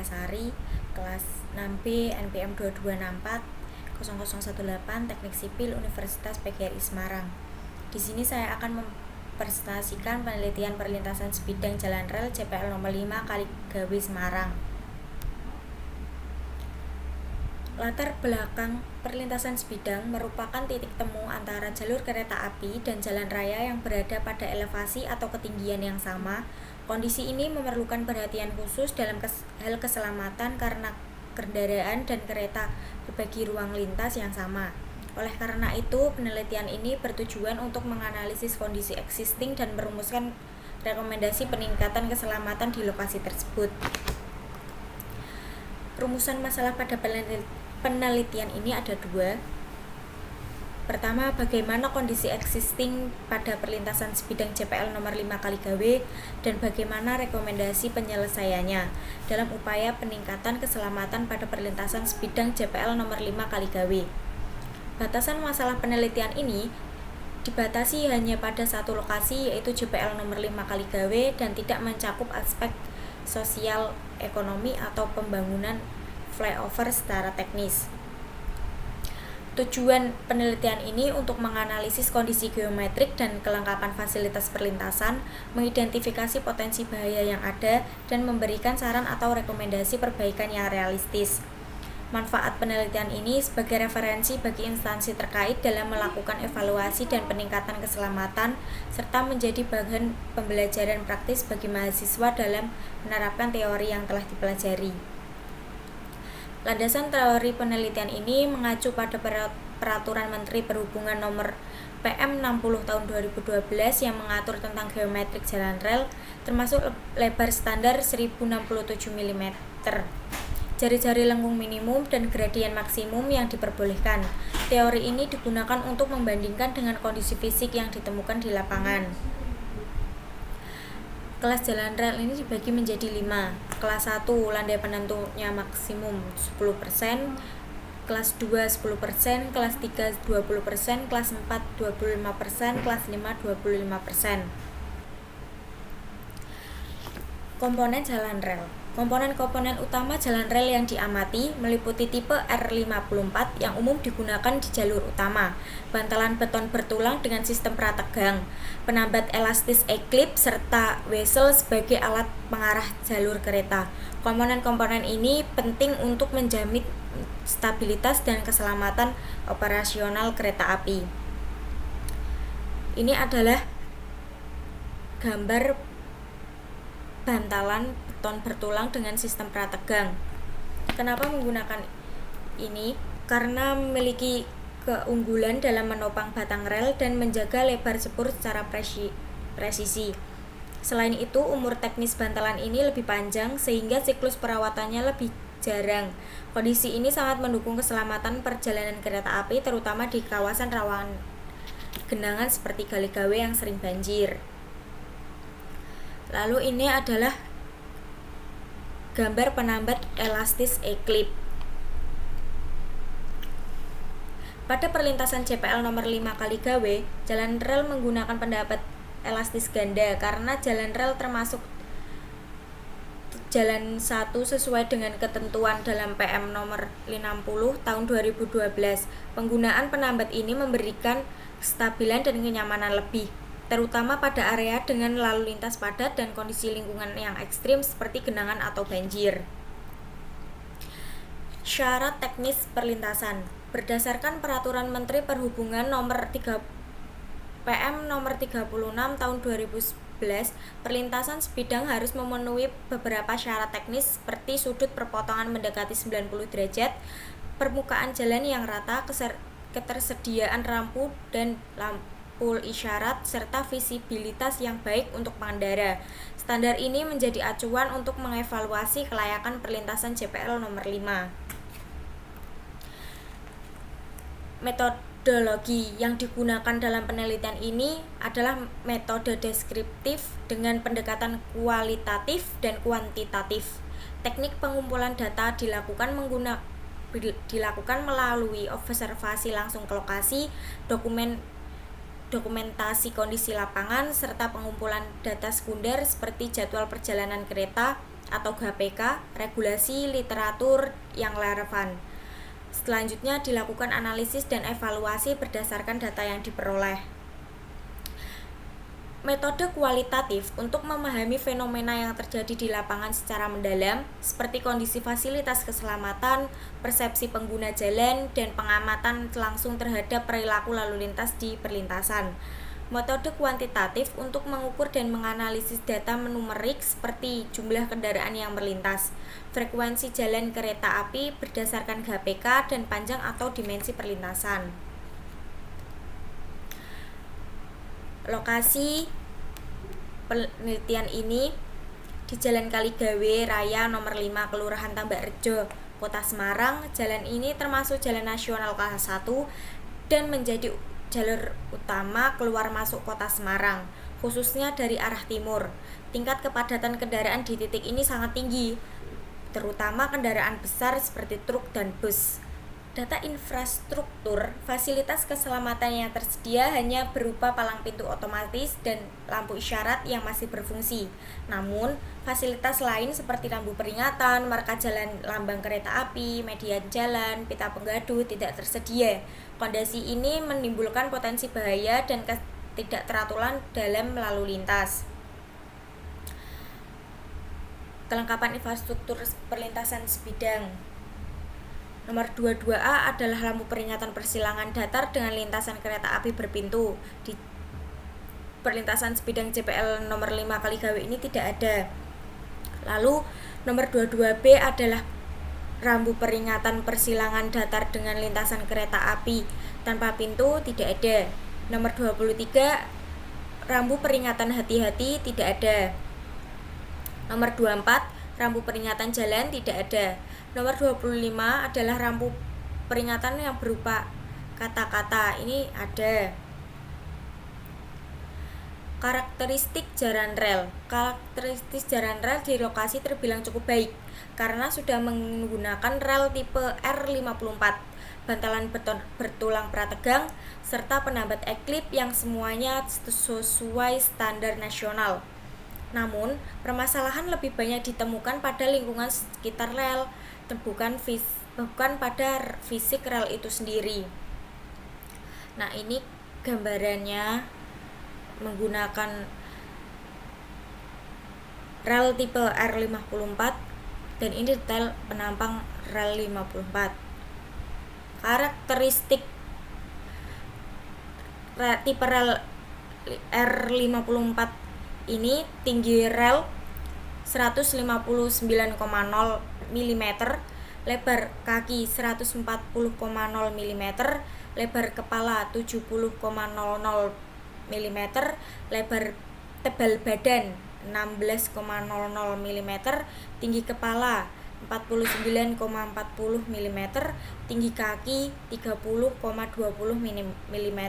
Sari, kelas 6B NPM 22640018 Teknik Sipil Universitas PGRI Semarang. Di sini saya akan mempresentasikan penelitian perlintasan sebidang jalan rel CPL nomor 5 Kaligawe Semarang. Latar belakang perlintasan sebidang merupakan titik temu antara jalur kereta api dan jalan raya yang berada pada elevasi atau ketinggian yang sama. Kondisi ini memerlukan perhatian khusus dalam hal keselamatan karena kendaraan dan kereta berbagi ruang lintas yang sama. Oleh karena itu, penelitian ini bertujuan untuk menganalisis kondisi existing dan merumuskan rekomendasi peningkatan keselamatan di lokasi tersebut. Rumusan masalah pada penelitian ini ada dua. Pertama, bagaimana kondisi existing pada perlintasan sebidang CPL nomor 5 Kaligawe dan bagaimana rekomendasi penyelesaiannya dalam upaya peningkatan keselamatan pada perlintasan sebidang CPL nomor 5 Kaligawe. Batasan masalah penelitian ini dibatasi hanya pada satu lokasi, yaitu JPL nomor 5 Kaligawe, dan tidak mencakup aspek sosial, ekonomi, atau pembangunan flyover secara teknis. Tujuan penelitian ini untuk menganalisis kondisi geometrik dan kelengkapan fasilitas perlintasan, mengidentifikasi potensi bahaya yang ada, dan memberikan saran atau rekomendasi perbaikan yang realistis. Manfaat penelitian ini sebagai referensi bagi instansi terkait dalam melakukan evaluasi dan peningkatan keselamatan, serta menjadi bahan pembelajaran praktis bagi mahasiswa dalam menerapkan teori yang telah dipelajari. Landasan teori penelitian ini mengacu pada Peraturan Menteri Perhubungan Nomor PM 60 Tahun 2012 yang mengatur tentang geometrik jalan rel, termasuk lebar standar 1067 mm, jari-jari lengkung minimum, dan gradien maksimum yang diperbolehkan. Teori ini digunakan untuk membandingkan dengan kondisi fisik yang ditemukan di lapangan. Kelas jalan rel ini dibagi menjadi 5. Kelas 1, landai penentunya maksimum 10%, kelas 2 10%, kelas 3 20%, kelas 4 25%, kelas 5 25%. Komponen jalan rel. Komponen-komponen utama jalan rel yang diamati meliputi tipe R54 yang umum digunakan di jalur utama, bantalan beton bertulang dengan sistem prategang, penambat elastis eklip, serta wesel sebagai alat pengarah jalur kereta. Komponen-komponen ini penting untuk menjamin stabilitas dan keselamatan operasional kereta api. Ini adalah gambar bantalan beton bertulang dengan sistem prategang. Kenapa menggunakan ini? Karena memiliki keunggulan dalam menopang batang rel dan menjaga lebar sepur secara presisi. Selain itu, umur teknis bantalan ini lebih panjang sehingga siklus perawatannya lebih jarang. Kondisi ini sangat mendukung keselamatan perjalanan kereta api, terutama di kawasan rawan genangan seperti Kaligawe yang sering banjir. Lalu ini adalah gambar penambat elastis eklip. Pada perlintasan CPL nomor 5 Kaligawe, jalan rel menggunakan penambat elastis ganda karena jalan rel termasuk jalan 1 sesuai dengan ketentuan dalam PM nomor 60 tahun 2012. Penggunaan penambat ini memberikan kestabilan dan kenyamanan lebih, terutama pada area dengan lalu lintas padat dan kondisi lingkungan yang ekstrim seperti genangan atau banjir. Syarat teknis perlintasan. Berdasarkan Peraturan Menteri Perhubungan nomor 3 PM nomor 36 tahun 2011, perlintasan sebidang harus memenuhi beberapa syarat teknis seperti sudut perpotongan mendekati 90 derajat, permukaan jalan yang rata, ketersediaan rampu dan lampu isyarat, serta visibilitas yang baik untuk pengendara. Standar ini menjadi acuan untuk mengevaluasi kelayakan perlintasan JPL nomor 5. Metodologi yang digunakan dalam penelitian ini adalah metode deskriptif dengan pendekatan kualitatif dan kuantitatif. Teknik pengumpulan data dilakukan melalui observasi langsung ke lokasi, dokumentasi kondisi lapangan, serta pengumpulan data sekunder seperti jadwal perjalanan kereta, atau GHPK, regulasi literatur yang relevan. Selanjutnya dilakukan analisis dan evaluasi berdasarkan data yang diperoleh. Metode kualitatif untuk memahami fenomena yang terjadi di lapangan secara mendalam, seperti kondisi fasilitas keselamatan, persepsi pengguna jalan, dan pengamatan langsung terhadap perilaku lalu lintas di perlintasan. Metode kuantitatif untuk mengukur dan menganalisis data numerik seperti jumlah kendaraan yang melintas, frekuensi jalan kereta api berdasarkan GHPK, dan panjang atau dimensi perlintasan. Lokasi penelitian ini di Jalan Kaligawe Raya nomor 5 Kelurahan Tambakrejo, Kota Semarang. Jalan ini termasuk jalan nasional kelas 1 dan menjadi jalur utama keluar masuk Kota Semarang, khususnya dari arah timur. Tingkat kepadatan kendaraan di titik ini sangat tinggi, terutama kendaraan besar seperti truk dan bus. Data infrastruktur, fasilitas keselamatan yang tersedia hanya berupa palang pintu otomatis dan lampu isyarat yang masih berfungsi. Namun, fasilitas lain seperti lampu peringatan, marka jalan lambang kereta api, median jalan, pita penggaduh tidak tersedia. Kondisi ini menimbulkan potensi bahaya dan ketidakteraturan dalam lalu lintas. Kelengkapan infrastruktur perlintasan sebidang. Nomor 22A adalah lampu peringatan persilangan datar dengan lintasan kereta api berpintu. Di perlintasan sebidang JPL nomor 5 Kaligawe ini tidak ada. Lalu nomor 22B adalah rambu peringatan persilangan datar dengan lintasan kereta api tanpa pintu, tidak ada. Nomor 23 rambu peringatan hati-hati, tidak ada. Nomor 24 rambu peringatan jalan, tidak ada. Nomor 25 adalah rampu peringatan yang berupa kata-kata, ini ada. Karakteristik jalan rel. Karakteristik jalan rel di lokasi terbilang cukup baik karena sudah menggunakan rel tipe R54, bantalan beton bertulang prategang, serta penambat eklip yang semuanya sesuai standar nasional. Namun, permasalahan lebih banyak ditemukan pada lingkungan sekitar rel, bukan pada fisik rel itu sendiri. Nah, ini gambarannya menggunakan rel tipe R54 dan ini detail penampang rel 54. Karakteristik tipe rel R54 ini tinggi rel 159,0 mm, lebar kaki 140,0 mm, lebar kepala 70,00 mm, lebar tebal badan 16,00 mm, tinggi kepala 49,40 mm, tinggi kaki 30,20 mm,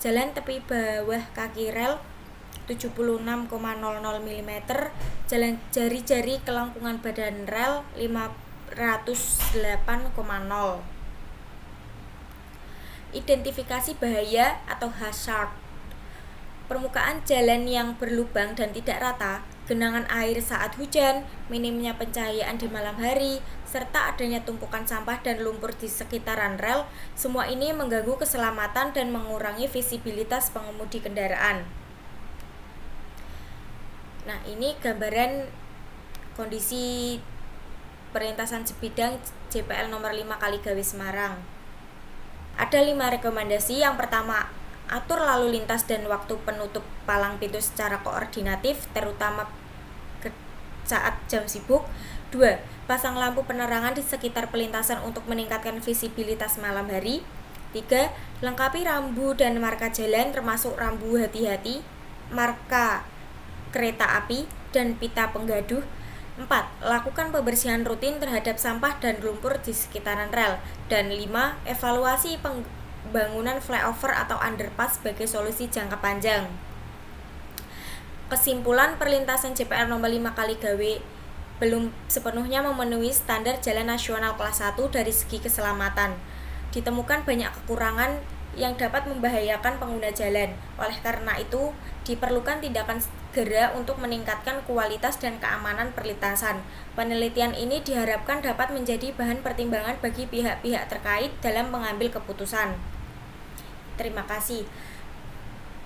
jalan tepi bawah kaki rel 76,00 mm, jalan jari-jari kelengkungan badan rel 508,0. Identifikasi bahaya atau hazard. Permukaan jalan yang berlubang dan tidak rata, genangan air saat hujan, minimnya pencahayaan di malam hari, serta adanya tumpukan sampah dan lumpur di sekitaran rel, semua ini mengganggu keselamatan dan mengurangi visibilitas pengemudi kendaraan. Nah, ini gambaran kondisi perlintasan sebidang JPL nomor 5 Kaligawe Semarang. Ada 5 rekomendasi. Yang pertama, atur lalu lintas dan waktu penutup palang pintu secara koordinatif, terutama saat jam sibuk. 2. Pasang lampu penerangan di sekitar perlintasan untuk meningkatkan visibilitas malam hari. 3. Lengkapi rambu dan marka jalan termasuk rambu hati-hati, marka kereta api, dan pita penggaduh. 4. Lakukan pembersihan rutin terhadap sampah dan lumpur di sekitaran rel. Dan 5. Evaluasi pembangunan flyover atau underpass sebagai solusi jangka panjang. Kesimpulan, perlintasan JPL nomor 5 Kaligawe belum sepenuhnya memenuhi standar jalan nasional kelas 1 dari segi keselamatan. Ditemukan banyak kekurangan yang dapat membahayakan pengguna jalan. Oleh karena itu, diperlukan tindakan segera untuk meningkatkan kualitas dan keamanan perlintasan. Penelitian ini diharapkan dapat menjadi bahan pertimbangan bagi pihak-pihak terkait dalam mengambil keputusan. Terima kasih.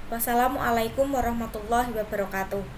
Wassalamualaikum warahmatullahi wabarakatuh.